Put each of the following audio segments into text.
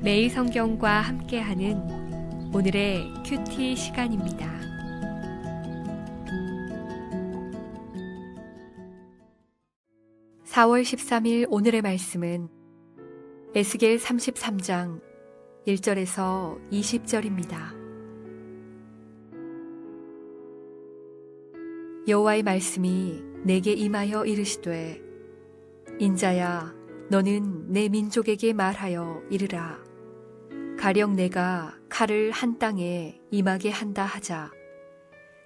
매일 성경과 함께하는 오늘의 큐티 시간입니다. (4월 13일) 오늘의 말씀은 에스겔 33장 1절에서 20절입니다. 여호와의 말씀이 내게 임하여 이르시되, 인자야, 너는 내 민족에게 말하여 이르라. 가령 내가 칼을 한 땅에 임하게 한다 하자.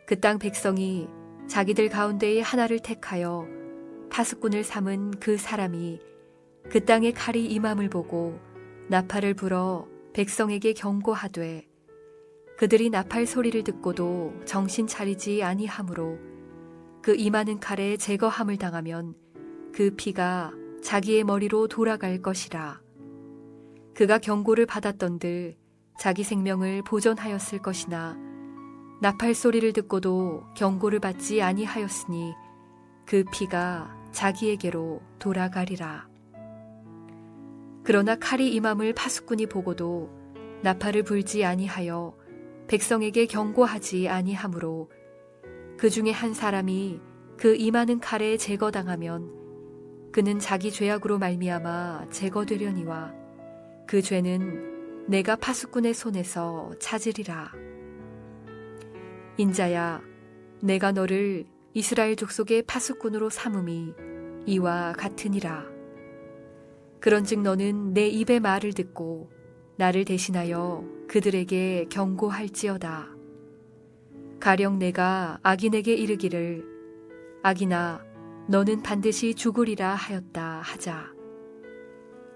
그 땅 백성이 자기들 가운데의 하나를 택하여 파수꾼을 삼은 그 사람이 그 땅에 칼이 임함을 보고 나팔을 불어 백성에게 경고하되, 그들이 나팔 소리를 듣고도 정신 차리지 아니하므로 그 임하는 칼에 제거함을 당하면 그 피가 자기의 머리로 돌아갈 것이라. 그가 경고를 받았던들 자기 생명을 보존하였을 것이나 나팔 소리를 듣고도 경고를 받지 아니하였으니 그 피가 자기에게로 돌아가리라. 그러나 칼이 임함을 파수꾼이 보고도 나팔을 불지 아니하여 백성에게 경고하지 아니하므로 그 중에 한 사람이 그 임하는 칼에 제거당하면 그는 자기 죄악으로 말미암아 제거되려니와 그 죄는 내가 파수꾼의 손에서 찾으리라. 인자야, 내가 너를 이스라엘 족속의 파수꾼으로 삼음이 이와 같으니라. 그런즉 너는 내 입의 말을 듣고 나를 대신하여 그들에게 경고할지어다. 가령 내가 악인에게 이르기를, 악인아, 너는 반드시 죽으리라 하였다 하자.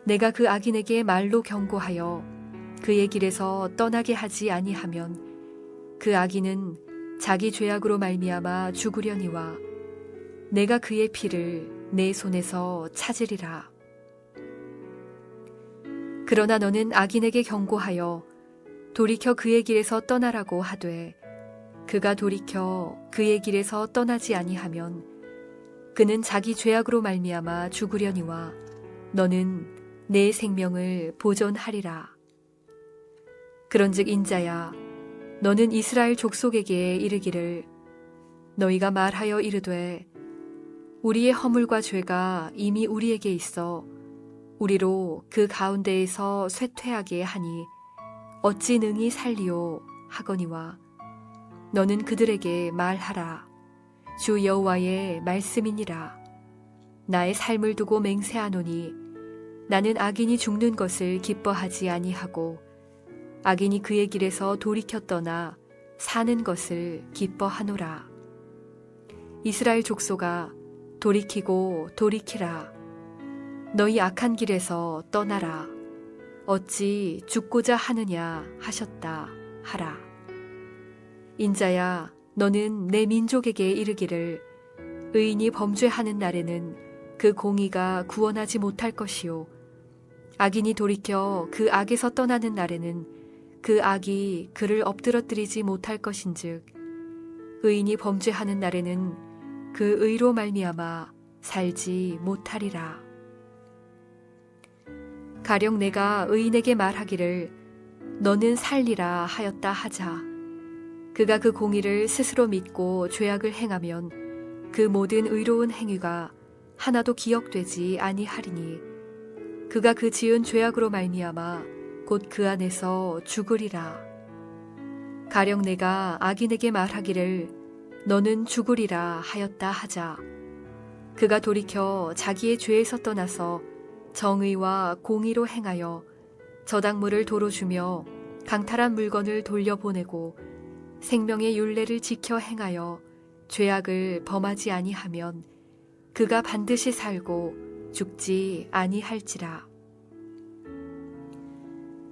내가 그 악인에게 말로 경고하여 그의 길에서 떠나게 하지 아니하면 그 악인은 자기 죄악으로 말미암아 죽으려니와 내가 그의 피를 내 손에서 찾으리라. 그러나 너는 악인에게 경고하여 돌이켜 그의 길에서 떠나라고 하되 그가 돌이켜 그의 길에서 떠나지 아니하면 그는 자기 죄악으로 말미암아 죽으려니와 너는 내 생명을 보존하리라. 그런즉 인자야, 너는 이스라엘 족속에게 이르기를, 너희가 말하여 이르되 우리의 허물과 죄가 이미 우리에게 있어 우리로 그 가운데에서 쇠퇴하게 하니 어찌 능히 살리오 하거니와 너는 그들에게 말하라. 주 여호와의 말씀이니라. 나의 삶을 두고 맹세하노니 나는 악인이 죽는 것을 기뻐하지 아니하고 악인이 그의 길에서 돌이켜 떠나 사는 것을 기뻐하노라. 이스라엘 족속아, 돌이키고 돌이키라. 너희 악한 길에서 떠나라. 어찌 죽고자 하느냐 하셨다 하라. 인자야, 너는 내 민족에게 이르기를, 의인이 범죄하는 날에는 그 공의가 구원하지 못할 것이요 악인이 돌이켜 그 악에서 떠나는 날에는 그 악이 그를 엎드러뜨리지 못할 것인즉 의인이 범죄하는 날에는 그 의로 말미암아 살지 못하리라. 가령 내가 의인에게 말하기를 너는 살리라 하였다 하자. 그가 그 공의를 스스로 믿고 죄악을 행하면 그 모든 의로운 행위가 하나도 기억되지 아니하리니 그가 그 지은 죄악으로 말미암아 곧 그 안에서 죽으리라. 가령 내가 악인에게 말하기를 너는 죽으리라 하였다 하자. 그가 돌이켜 자기의 죄에서 떠나서 정의와 공의로 행하여 저당물을 도로 주며 강탈한 물건을 돌려보내고 생명의 율례를 지켜 행하여 죄악을 범하지 아니하면 그가 반드시 살고 죽지 아니할지라.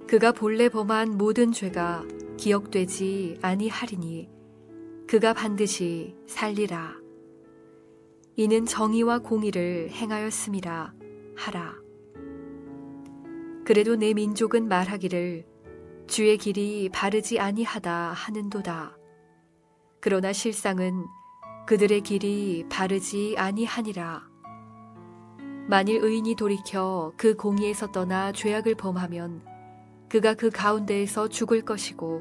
그가 본래 범한 모든 죄가 기억되지 아니하리니 그가 반드시 살리라. 이는 정의와 공의를 행하였음이라 하라. 그래도 내 민족은 말하기를 주의 길이 바르지 아니하다 하는도다. 그러나 실상은 그들의 길이 바르지 아니하니라. 만일 의인이 돌이켜 그 공의에서 떠나 죄악을 범하면 그가 그 가운데에서 죽을 것이고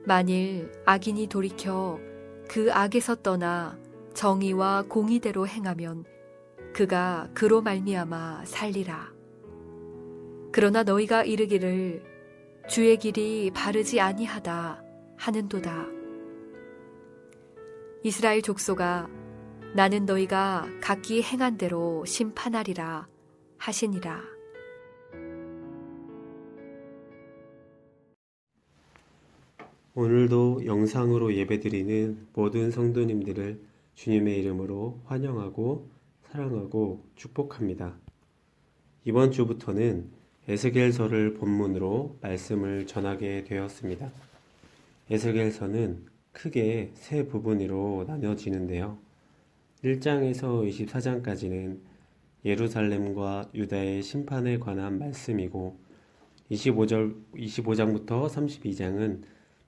만일 악인이 돌이켜 그 악에서 떠나 정의와 공의대로 행하면 그가 그로 말미암아 살리라. 그러나 너희가 이르기를 주의 길이 바르지 아니하다 하는도다. 이스라엘 족속아, 나는 너희가 각기 행한 대로 심판하리라 하시니라. 오늘도 영상으로 예배드리는 모든 성도님들을 주님의 이름으로 환영하고 사랑하고 축복합니다. 이번 주부터는 에스겔서를 본문으로 말씀을 전하게 되었습니다. 에스겔서는 크게 세 부분으로 나뉘어지는데요. 1장에서 24장까지는 예루살렘과 유다의 심판에 관한 말씀이고 25장부터 32장은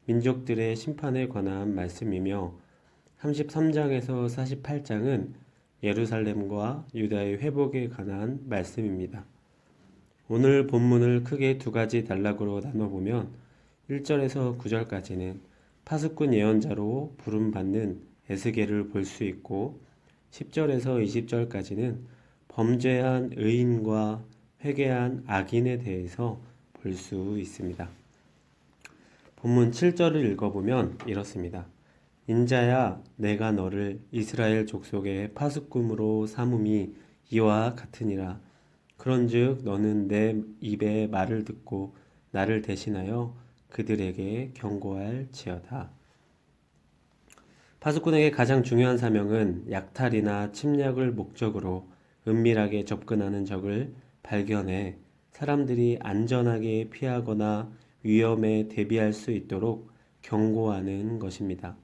민족들의 심판에 관한 말씀이며 33장에서 48장은 예루살렘과 유다의 회복에 관한 말씀입니다. 오늘 본문을 크게 두 가지 단락으로 나눠보면 1절에서 9절까지는 파수꾼 예언자로 부름받는 에스겔을 볼 수 있고 10절에서 20절까지는 범죄한 의인과 회개한 악인에 대해서 볼 수 있습니다. 본문 7절을 읽어보면 이렇습니다. 인자야, 내가 너를 이스라엘 족속의 파수꾼으로 삼음이 이와 같으니라. 그런즉 너는 내 입의 말을 듣고 나를 대신하여 그들에게 경고할지어다. 파수꾼에게 가장 중요한 사명은 약탈이나 침략을 목적으로 은밀하게 접근하는 적을 발견해 사람들이 안전하게 피하거나 위험에 대비할 수 있도록 경고하는 것입니다.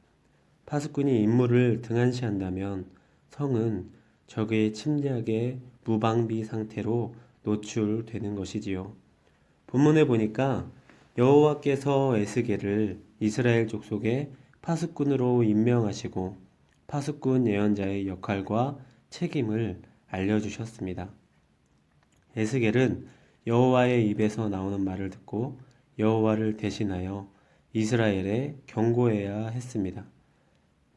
파수꾼이 임무를 등한시한다면 성은 적의 침략에 무방비 상태로 노출되는 것이지요. 본문에 보니까 여호와께서 에스겔을 이스라엘 족속의 파수꾼으로 임명하시고 파수꾼 예언자의 역할과 책임을 알려주셨습니다. 에스겔은 여호와의 입에서 나오는 말을 듣고 여호와를 대신하여 이스라엘에 경고해야 했습니다.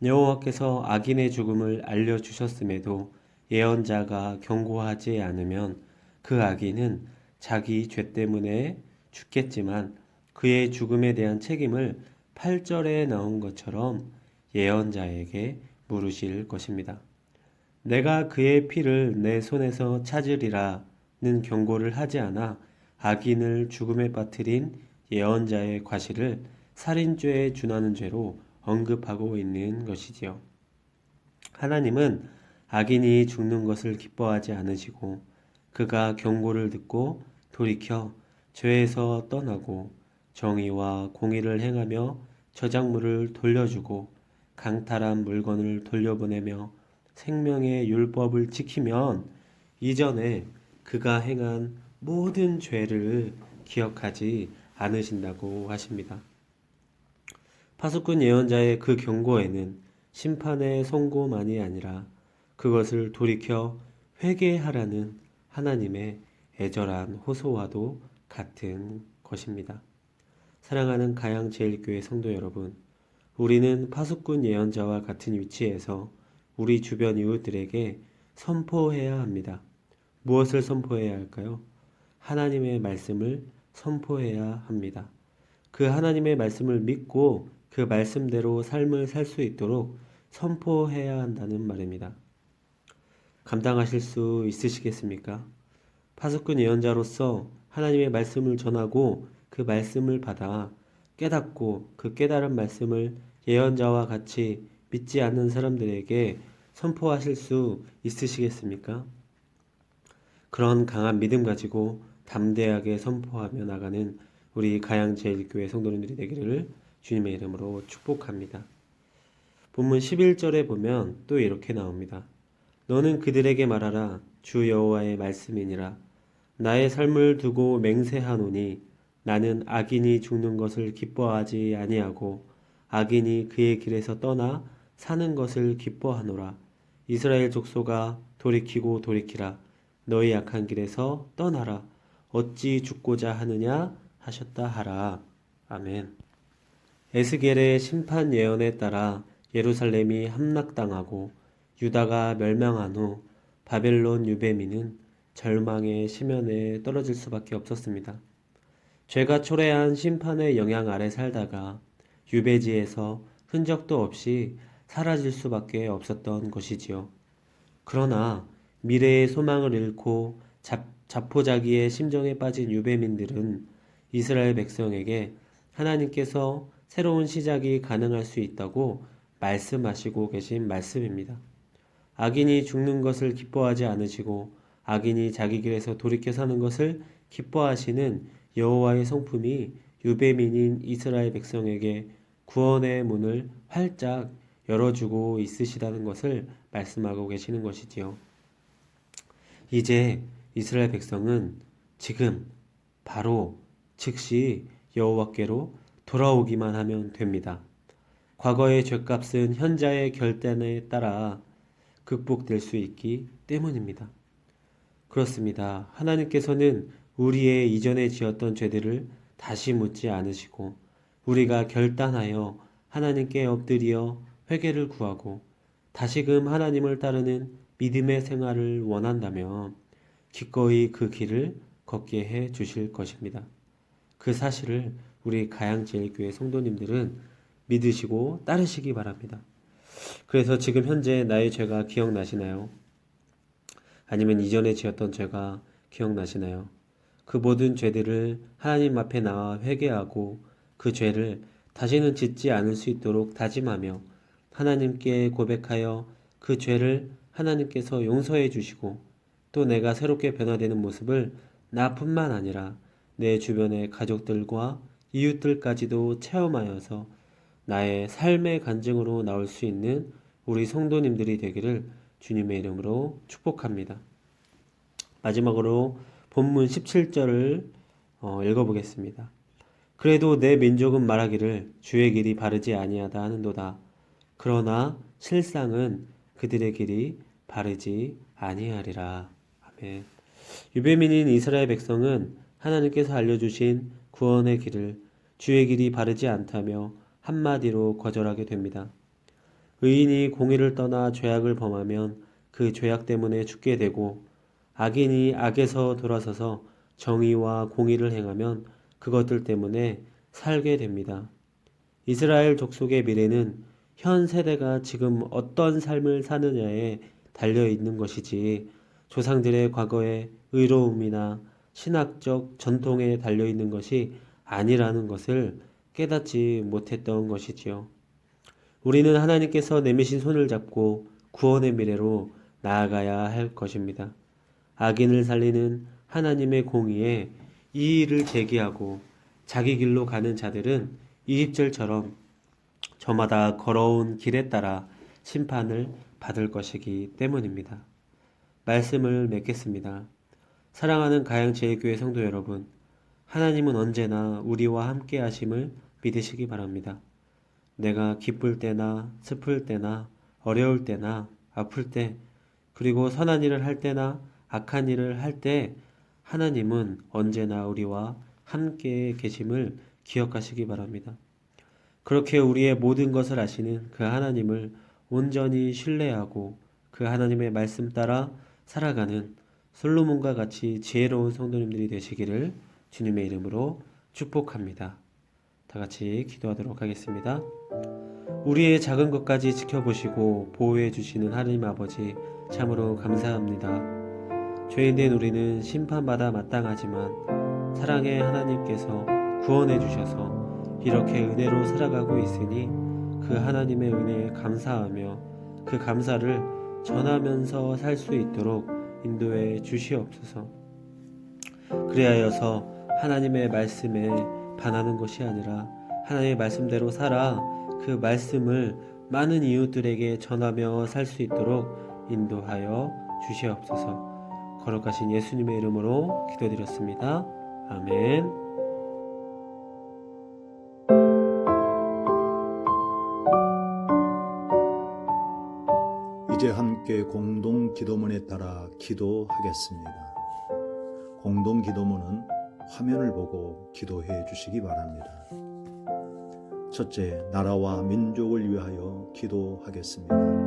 여호와께서 악인의 죽음을 알려주셨음에도 예언자가 경고하지 않으면 그 악인은 자기 죄 때문에 죽겠지만 그의 죽음에 대한 책임을 8절에 나온 것처럼 예언자에게 물으실 것입니다. 내가 그의 피를 내 손에서 찾으리라는 경고를 하지 않아 악인을 죽음에 빠뜨린 예언자의 과실을 살인죄에 준하는 죄로 언급하고 있는 것이지요. 하나님은 악인이 죽는 것을 기뻐하지 않으시고 그가 경고를 듣고 돌이켜 죄에서 떠나고 정의와 공의를 행하며 저작물을 돌려주고 강탈한 물건을 돌려보내며 생명의 율법을 지키면 이전에 그가 행한 모든 죄를 기억하지 않으신다고 하십니다. 파수꾼 예언자의 그 경고에는 심판의 선고만이 아니라 그것을 돌이켜 회개하라는 하나님의 애절한 호소와도 같은 것입니다. 사랑하는 가양제일교회 성도 여러분, 우리는 파수꾼 예언자와 같은 위치에서 우리 주변 이웃들에게 선포해야 합니다. 무엇을 선포해야 할까요? 하나님의 말씀을 선포해야 합니다. 그 하나님의 말씀을 믿고 그 말씀대로 삶을 살 수 있도록 선포해야 한다는 말입니다. 감당하실 수 있으시겠습니까? 파수꾼 예언자로서 하나님의 말씀을 전하고 그 말씀을 받아 깨닫고 그 깨달은 말씀을 예언자와 같이 믿지 않는 사람들에게 선포하실 수 있으시겠습니까? 그런 강한 믿음 가지고 담대하게 선포하며 나가는 우리 가양제일교회 성도님들이 되기를 주님의 이름으로 축복합니다. 본문 11절에 보면 또 이렇게 나옵니다. 너는 그들에게 말하라. 주 여호와의 말씀이니라. 나의 삶을 두고 맹세하노니 나는 악인이 죽는 것을 기뻐하지 아니하고 악인이 그의 길에서 떠나 사는 것을 기뻐하노라. 이스라엘 족속아 돌이키고 돌이키라. 너희 악한 길에서 떠나라. 어찌 죽고자 하느냐 하셨다 하라. 아멘. 에스겔의 심판 예언에 따라 예루살렘이 함락당하고 유다가 멸망한 후 바벨론 유배민은 절망의 심연에 떨어질 수밖에 없었습니다. 죄가 초래한 심판의 영향 아래 살다가 유배지에서 흔적도 없이 사라질 수밖에 없었던 것이지요. 그러나 미래의 소망을 잃고 자포자기의 심정에 빠진 유배민들은 이스라엘 백성에게 하나님께서 새로운 시작이 가능할 수 있다고 말씀하시고 계신 말씀입니다. 악인이 죽는 것을 기뻐하지 않으시고 악인이 자기 길에서 돌이켜 사는 것을 기뻐하시는 여호와의 성품이 유배민인 이스라엘 백성에게 구원의 문을 활짝 열어주고 있으시다는 것을 말씀하고 계시는 것이지요. 이제 이스라엘 백성은 지금 바로 즉시 여호와께로 돌아오기만 하면 됩니다. 과거의 죄값은 현자의 결단에 따라 극복될 수 있기 때문입니다. 그렇습니다. 하나님께서는 우리의 이전에 지었던 죄들을 다시 묻지 않으시고 우리가 결단하여 하나님께 엎드려 회개를 구하고 다시금 하나님을 따르는 믿음의 생활을 원한다면 기꺼이 그 길을 걷게 해 주실 것입니다. 그 사실을 우리 가양제일교회 성도님들은 믿으시고 따르시기 바랍니다. 그래서 지금 현재 나의 죄가 기억나시나요? 아니면 이전에 지었던 죄가 기억나시나요? 그 모든 죄들을 하나님 앞에 나와 회개하고 그 죄를 다시는 짓지 않을 수 있도록 다짐하며 하나님께 고백하여 그 죄를 하나님께서 용서해 주시고 또 내가 새롭게 변화되는 모습을 나뿐만 아니라 내 주변의 가족들과 이웃들까지도 체험하여서 나의 삶의 간증으로 나올 수 있는 우리 성도님들이 되기를 주님의 이름으로 축복합니다. 마지막으로 본문 17절을 읽어보겠습니다. 그래도 내 민족은 말하기를 주의 길이 바르지 아니하다 하는도다. 그러나 실상은 그들의 길이 바르지 아니하리라. 아멘. 유배민인 이스라엘 백성은 하나님께서 알려주신 구원의 길을 주의 길이 바르지 않다며 한마디로 거절하게 됩니다. 의인이 공의를 떠나 죄악을 범하면 그 죄악 때문에 죽게 되고 악인이 악에서 돌아서서 정의와 공의를 행하면 그것들 때문에 살게 됩니다. 이스라엘 족속의 미래는 현 세대가 지금 어떤 삶을 사느냐에 달려 있는 것이지 조상들의 과거의 의로움이나 신학적 전통에 달려 있는 것이 아니라는 것을 깨닫지 못했던 것이지요. 우리는 하나님께서 내미신 손을 잡고 구원의 미래로 나아가야 할 것입니다. 악인을 살리는 하나님의 공의에 이의를 제기하고 자기 길로 가는 자들은 20절처럼 저마다 걸어온 길에 따라 심판을 받을 것이기 때문입니다. 말씀을 맺겠습니다. 사랑하는 가양제일교회 성도 여러분, 하나님은 언제나 우리와 함께 하심을 믿으시기 바랍니다. 내가 기쁠 때나 슬플 때나 어려울 때나 아플 때 그리고 선한 일을 할 때나 악한 일을 할 때 하나님은 언제나 우리와 함께 계심을 기억하시기 바랍니다. 그렇게 우리의 모든 것을 아시는 그 하나님을 온전히 신뢰하고 그 하나님의 말씀 따라 살아가는 솔로몬과 같이 지혜로운 성도님들이 되시기를 주님의 이름으로 축복합니다. 다 같이 기도하도록 하겠습니다. 우리의 작은 것까지 지켜보시고 보호해 주시는 하나님 아버지 참으로 감사합니다. 죄인된 우리는 심판받아 마땅하지만 사랑의 하나님께서 구원해 주셔서 이렇게 은혜로 살아가고 있으니 그 하나님의 은혜에 감사하며 그 감사를 전하면서 살 수 있도록 인도해 주시옵소서. 그리하여서 하나님의 말씀에 반하는 것이 아니라 하나님의 말씀대로 살아 그 말씀을 많은 이웃들에게 전하며 살 수 있도록 인도하여 주시옵소서. 거룩하신 예수님의 이름으로 기도드렸습니다. 아멘. 이제 함께 공동 기도문에 따라 기도하겠습니다. 공동 기도문은 화면을 보고 기도해 주시기 바랍니다. 첫째, 나라와 민족을 위하여 기도하겠습니다.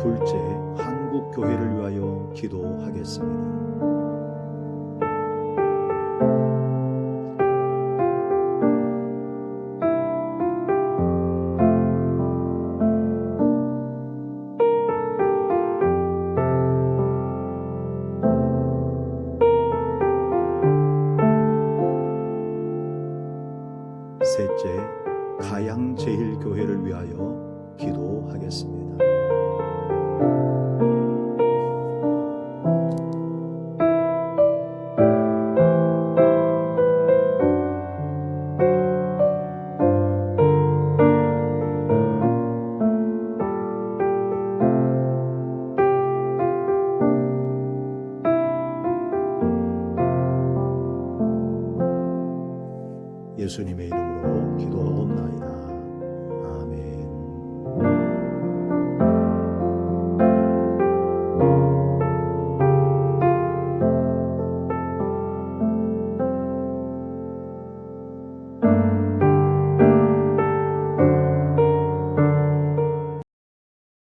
둘째, 한국 교회를 위하여 기도하겠습니다. 셋째, 가양제일교회를 위하여 기도하겠습니다. 예수님의 이름으로 기도하옵나이다.